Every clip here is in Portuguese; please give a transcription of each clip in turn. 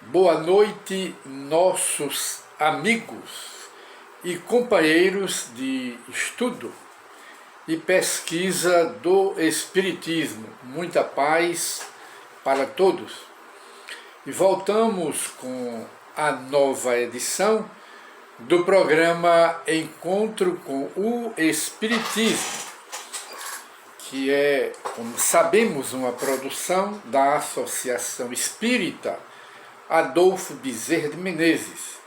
Boa noite, nossos amigos e companheiros de estudo e pesquisa do Espiritismo. Muita paz para todos. E voltamos com a nova edição do programa Encontro com o Espiritismo, que é, como sabemos, uma produção da Associação Espírita Adolfo Bezerra de Menezes,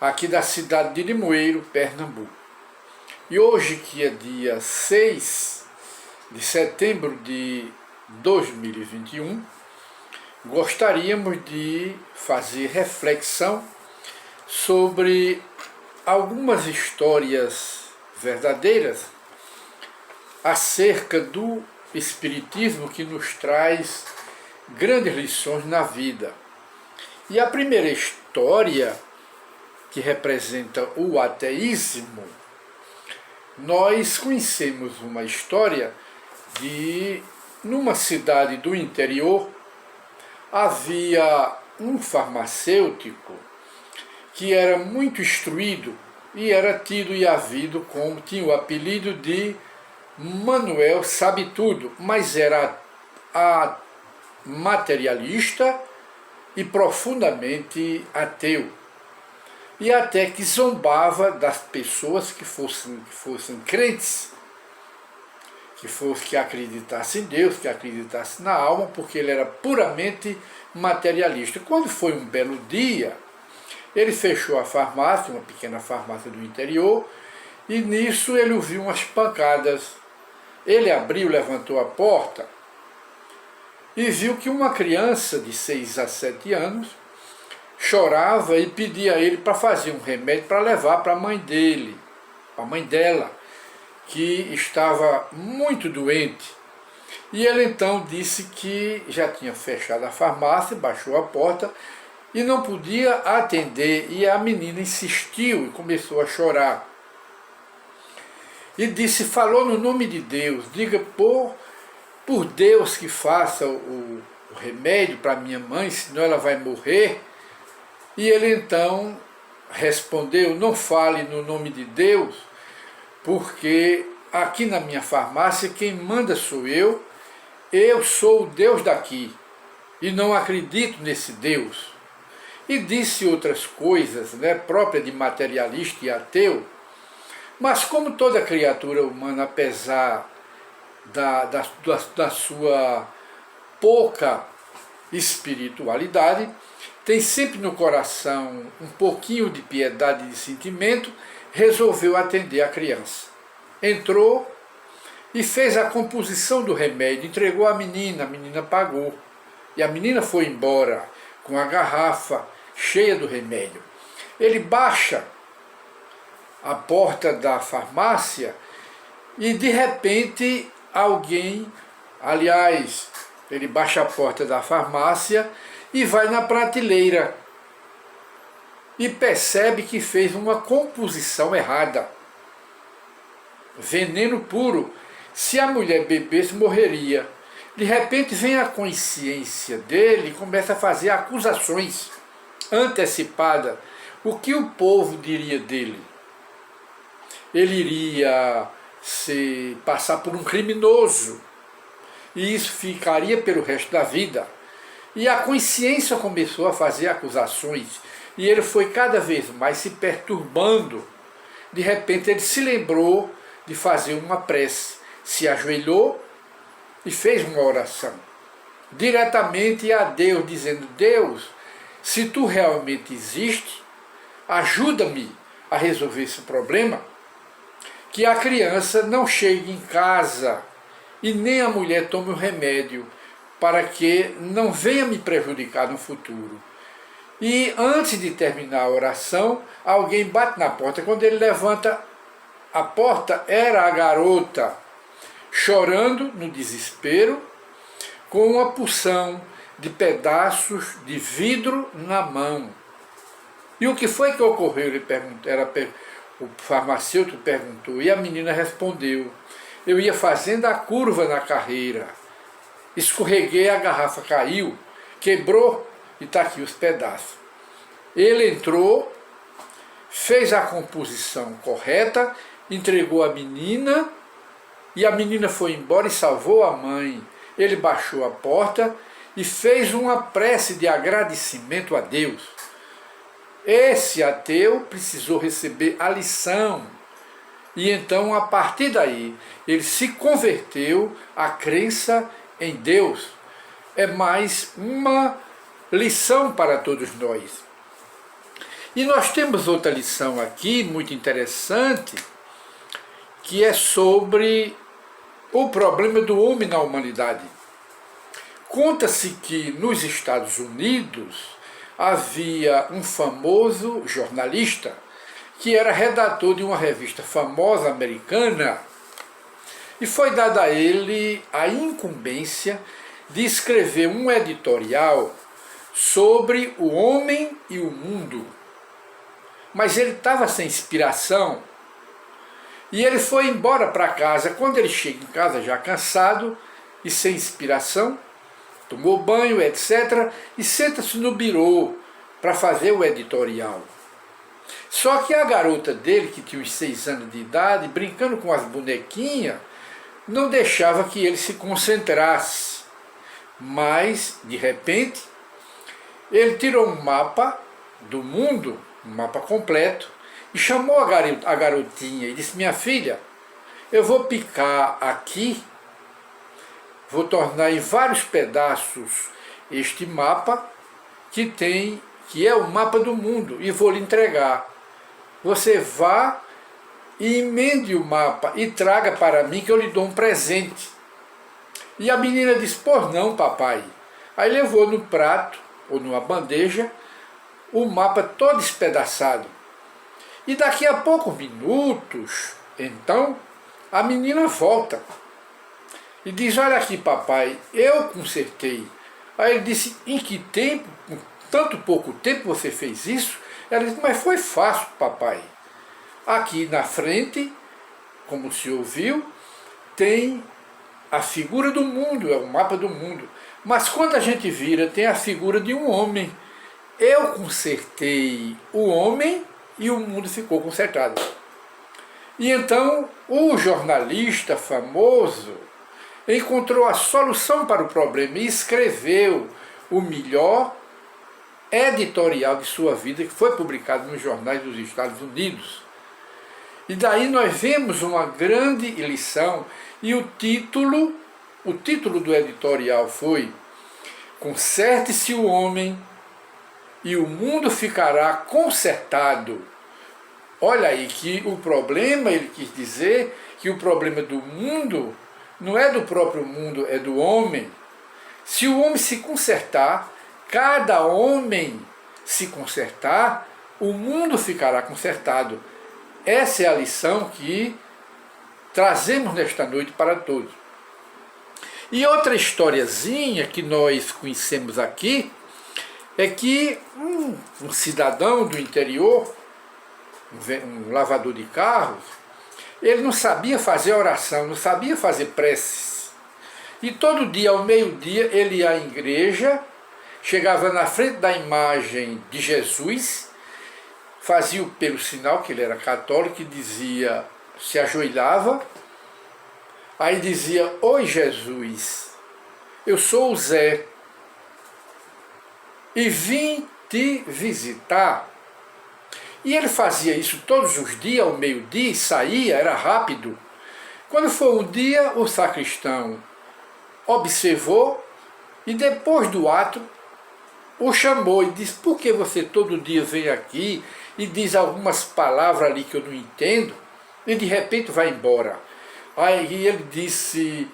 aqui da cidade de Limoeiro, Pernambuco. E hoje, que é dia 6 de setembro de 2021, gostaríamos de fazer reflexão sobre algumas histórias verdadeiras acerca do Espiritismo que nos traz grandes lições na vida. E a primeira história, que representa o ateísmo, nós conhecemos uma história de, numa cidade do interior, havia um farmacêutico que era muito instruído e era tido e havido como, tinha o apelido de Manuel Sabe Tudo, mas era materialista e profundamente ateu. E até que zombava das pessoas que fossem crentes, que acreditassem em Deus, que acreditassem na alma, porque ele era puramente materialista. Quando foi um belo dia, ele fechou a farmácia, uma pequena farmácia do interior, e nisso ele ouviu umas pancadas. Ele abriu, levantou a porta e viu que uma criança de 6 a 7 anos chorava e pedia a ele para fazer um remédio para levar para a mãe dele, para a mãe dela, que estava muito doente. E ele então disse que já tinha fechado a farmácia, baixou a porta e não podia atender, e a menina insistiu e começou a chorar. E disse, falou no nome de Deus, diga por Deus que faça o remédio para minha mãe, senão ela vai morrer. E ele então respondeu, não fale no nome de Deus, porque aqui na minha farmácia quem manda sou eu sou o Deus daqui, e não acredito nesse Deus. E disse outras coisas, próprias de materialista e ateu, mas como toda criatura humana, apesar da sua pouca espiritualidade, tem sempre no coração um pouquinho de piedade e de sentimento, resolveu atender a criança. Entrou e fez a composição do remédio, entregou à menina, a menina pagou. E a menina foi embora com a garrafa cheia do remédio. Ele baixa a porta da farmácia e de repente alguém, aliás, ele baixa a porta da farmácia e vai na prateleira e percebe que fez uma composição errada. Veneno puro. Se a mulher bebesse, morreria. De repente vem a consciência dele e começa a fazer acusações antecipadas. O que o povo diria dele? Ele iria passar por um criminoso, e isso ficaria pelo resto da vida. E a consciência começou a fazer acusações, e ele foi cada vez mais se perturbando. De repente ele se lembrou de fazer uma prece, se ajoelhou e fez uma oração diretamente a Deus, dizendo, Deus, se tu realmente existe, ajuda-me a resolver esse problema, que a criança não chegue em casa e nem a mulher tome o remédio, para que não venha me prejudicar no futuro. E antes de terminar a oração, alguém bate na porta. Quando ele levanta a porta, era a garota, chorando no desespero, com uma porção de pedaços de vidro na mão. E o que foi que ocorreu? O farmacêutico perguntou, e a menina respondeu, eu ia fazendo a curva na carreira, escorreguei, a garrafa caiu, quebrou e está aqui os pedaços. Ele entrou, fez a composição correta, entregou a menina, e a menina foi embora e salvou a mãe. Ele baixou a porta e fez uma prece de agradecimento a Deus. Esse ateu precisou receber a lição. E então, a partir daí, ele se converteu à crença em Deus. É mais uma lição para todos nós. E nós temos outra lição aqui, muito interessante, que é sobre o problema do homem na humanidade. Conta-se que nos Estados Unidos havia um famoso jornalista que era redator de uma revista famosa americana e foi dada a ele a incumbência de escrever um editorial sobre o homem e o mundo. Mas ele estava sem inspiração e ele foi embora para casa. Quando ele chega em casa já cansado e sem inspiração, tomou banho, etc., e senta-se no birô para fazer o editorial. Só que a garota dele, que tinha uns 6 anos de idade, brincando com as bonequinhas, não deixava que ele se concentrasse. Mas, de repente, ele tirou um mapa do mundo, um mapa completo, e chamou a garotinha e disse: minha filha, eu vou picar aqui, vou tornar em vários pedaços este mapa que é o mapa do mundo, e vou lhe entregar. Você vá e emende o mapa e traga para mim que eu lhe dou um presente. E a menina disse: pois não, papai. Aí levou no prato, ou numa bandeja, o mapa todo espedaçado. E daqui a poucos minutos, então, a menina volta e diz: olha aqui, papai, eu consertei. Aí ele disse: em que tempo, com tanto pouco tempo você fez isso? Ela disse: mas foi fácil, papai. Aqui na frente, como o senhor viu, tem a figura do mundo, é o mapa do mundo. Mas quando a gente vira, tem a figura de um homem. Eu consertei o homem e o mundo ficou consertado. E então o jornalista famoso encontrou a solução para o problema e escreveu o melhor editorial de sua vida, que foi publicado nos jornais dos Estados Unidos. E daí nós vemos uma grande lição, e o título do editorial foi: conserte-se o homem e o mundo ficará consertado. Olha aí que o problema, ele quis dizer que o problema do mundo não é do próprio mundo, é do homem. Se o homem se consertar, cada homem se consertar, o mundo ficará consertado. Essa é a lição que trazemos nesta noite para todos. E outra historiazinha que nós conhecemos aqui é que um cidadão do interior, um lavador de carros, ele não sabia fazer oração, não sabia fazer preces. E todo dia, ao meio-dia, ele ia à igreja, chegava na frente da imagem de Jesus, fazia pelo sinal, que ele era católico, e dizia, se ajoelhava, aí dizia: oi Jesus, eu sou o Zé, e vim te visitar. E ele fazia isso todos os dias, ao meio-dia, e saía, era rápido. Quando foi um dia, o sacristão observou e depois do ato o chamou e disse: por que você todo dia vem aqui e diz algumas palavras ali que eu não entendo e de repente vai embora? Aí ele disse: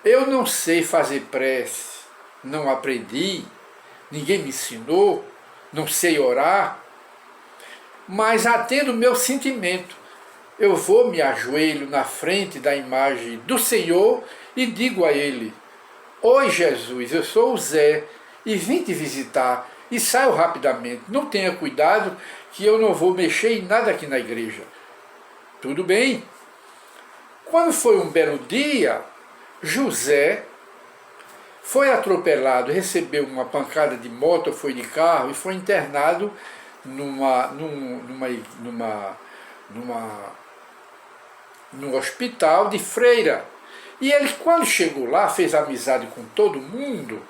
eu não sei fazer prece, não aprendi, ninguém me ensinou, não sei orar, mas atendo o meu sentimento. Eu vou, me ajoelho na frente da imagem do Senhor e digo a ele: oi Jesus, eu sou o Zé e vim te visitar, e saio rapidamente. Não tenha cuidado que eu não vou mexer em nada aqui na igreja. Tudo bem. Quando foi um belo dia, José foi atropelado, recebeu uma pancada de moto, ou foi de carro e foi internado num hospital de freira. E ele, quando chegou lá, fez amizade com todo mundo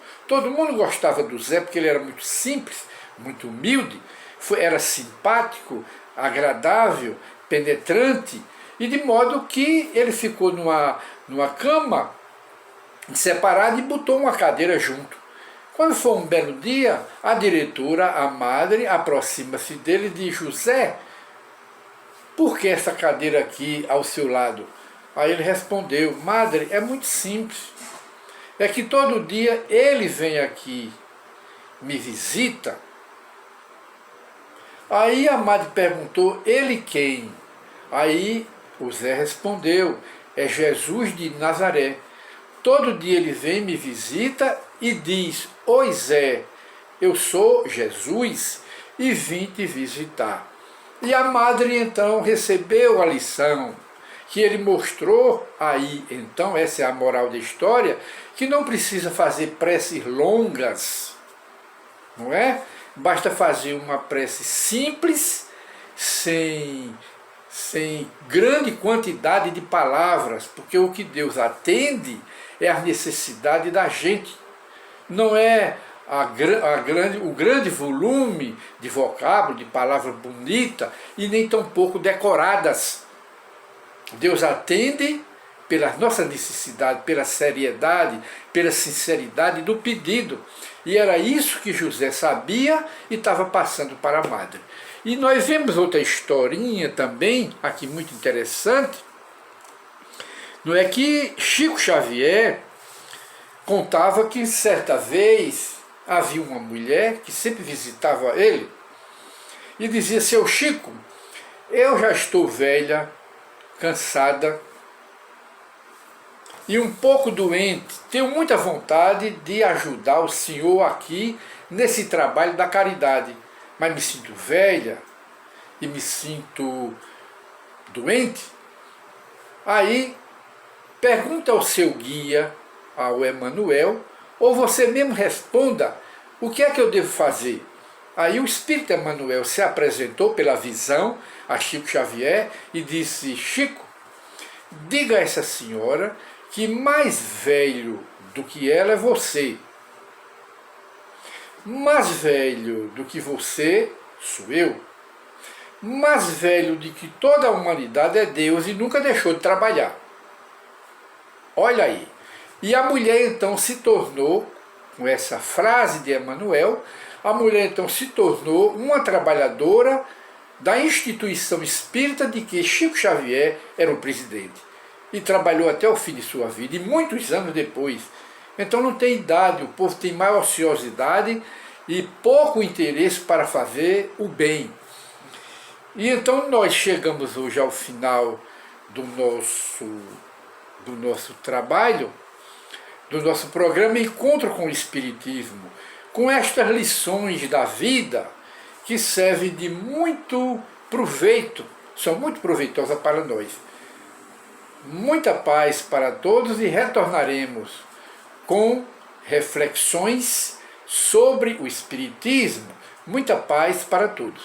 gostava do Zé, porque ele era muito simples, muito humilde, era simpático, agradável, penetrante, e de modo que ele ficou numa cama separada e botou uma cadeira junto. Quando foi um belo dia, a diretora, a madre, aproxima-se dele e diz: José, por que essa cadeira aqui ao seu lado? Aí ele respondeu: madre, é muito simples. É que todo dia ele vem aqui, me visita. Aí a madre perguntou: ele quem? Aí o Zé respondeu: é Jesus de Nazaré. Todo dia ele vem, me visita e diz: oi Zé, eu sou Jesus e vim te visitar. E a madre então recebeu a lição que ele mostrou aí. Então essa é a moral da história, que não precisa fazer preces longas, não é? Basta fazer uma prece simples, sem grande quantidade de palavras, porque o que Deus atende é a necessidade da gente. Não é o grande volume de vocábulo, de palavras bonitas e nem tão pouco decoradas. Deus atende pela nossa necessidade, pela seriedade, pela sinceridade do pedido. E era isso que José sabia e estava passando para a madre. E nós vemos outra historinha também, aqui muito interessante, não é que Chico Xavier contava que certa vez havia uma mulher que sempre visitava ele e dizia: seu Chico, eu já estou velha, cansada e um pouco doente, tenho muita vontade de ajudar o senhor aqui nesse trabalho da caridade, mas me sinto velha e me sinto doente. Aí pergunta ao seu guia, ao Emmanuel, ou você mesmo responda: o que é que eu devo fazer? Aí o Espírito Emmanuel se apresentou pela visão a Chico Xavier e disse: Chico, diga a essa senhora que mais velho do que ela é você. Mais velho do que você sou eu. Mais velho do que toda a humanidade é Deus e nunca deixou de trabalhar. Olha aí. E a mulher então se tornou, com essa frase de Emmanuel, a mulher então se tornou uma trabalhadora da instituição espírita de que Chico Xavier era o presidente. E trabalhou até o fim de sua vida, e muitos anos depois. Então não tem idade, o povo tem maior ociosidade e pouco interesse para fazer o bem. E então nós chegamos hoje ao final do nosso trabalho, do nosso programa Encontro com o Espiritismo, com estas lições da vida que servem de muito proveito, são muito proveitosas para nós. Muita paz para todos e retornaremos com reflexões sobre o Espiritismo. Muita paz para todos.